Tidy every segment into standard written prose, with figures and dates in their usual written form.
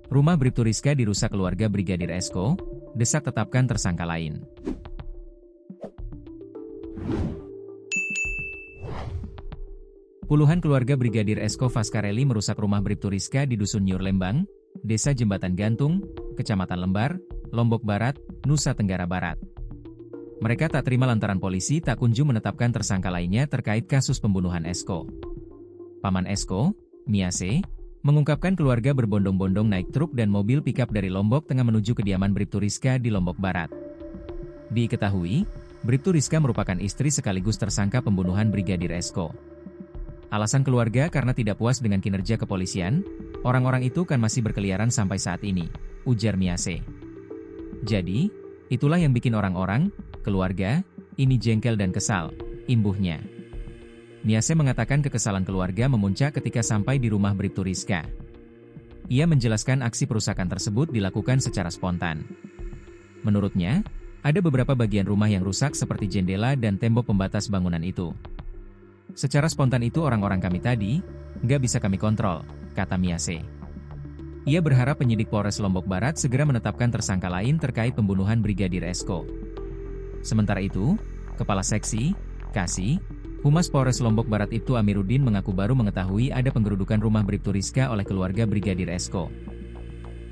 Rumah Bribtu Rizka dirusak keluarga Brigadir Esko, desak tetapkan tersangka lain. Puluhan keluarga Brigadir Esko Faskareli merusak rumah Bribtu Rizka di Dusun Nyur Lembang, Desa Jembatan Gantung, Kecamatan Lembar, Lombok Barat, Nusa Tenggara Barat. Mereka tak terima lantaran polisi tak kunjung menetapkan tersangka lainnya terkait kasus pembunuhan Esko. Paman Esko, Miase, mengungkapkan keluarga berbondong-bondong naik truk dan mobil pikap dari Lombok Tengah menuju kediaman Bribtu Rizka di Lombok Barat. Diketahui, Bribtu Rizka merupakan istri sekaligus tersangka pembunuhan Brigadir Esko. Alasan keluarga karena tidak puas dengan kinerja kepolisian, orang-orang itu kan masih berkeliaran sampai saat ini, ujar Miase. Jadi, itulah yang bikin orang-orang, keluarga, ini jengkel dan kesal, imbuhnya. Miase mengatakan kekesalan keluarga memuncak ketika sampai di rumah Bribtu Rizka. Ia menjelaskan aksi perusakan tersebut dilakukan secara spontan. Menurutnya, ada beberapa bagian rumah yang rusak seperti jendela dan tembok pembatas bangunan itu. Secara spontan itu orang-orang kami tadi, nggak bisa kami kontrol, kata Miase. Ia berharap penyidik Polres Lombok Barat segera menetapkan tersangka lain terkait pembunuhan Brigadir Esko. Sementara itu, Kepala Seksi, Kasih, Humas Polres Lombok Barat Ibtu Amiruddin mengaku baru mengetahui ada penggerudukan rumah Bribtu Rizka oleh keluarga Brigadir Esko.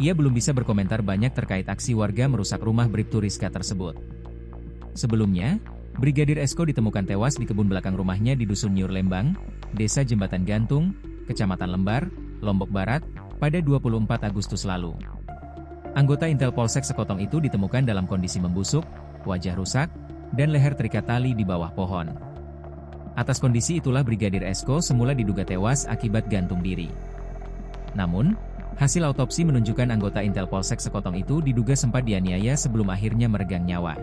Ia belum bisa berkomentar banyak terkait aksi warga merusak rumah Bribtu Rizka tersebut. Sebelumnya, Brigadir Esko ditemukan tewas di kebun belakang rumahnya di Dusun Nyur Lembang, Desa Jembatan Gantung, Kecamatan Lembar, Lombok Barat, pada 24 Agustus lalu. Anggota Intel Polsek Sekotong itu ditemukan dalam kondisi membusuk, wajah rusak, dan leher terikat tali di bawah pohon. Atas kondisi itulah Brigadir Esko semula diduga tewas akibat gantung diri. Namun, hasil autopsi menunjukkan anggota Intel Polsek Sekotong itu diduga sempat dianiaya sebelum akhirnya meregang nyawa.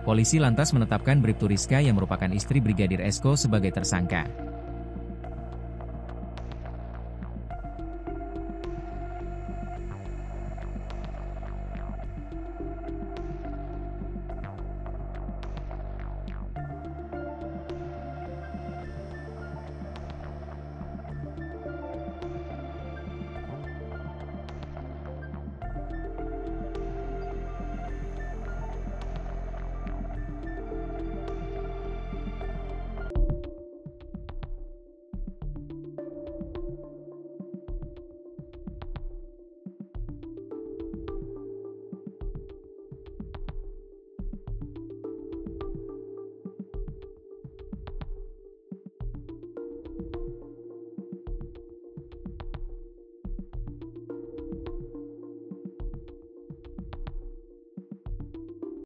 Polisi lantas menetapkan Bribtu Rizka yang merupakan istri Brigadir Esko sebagai tersangka.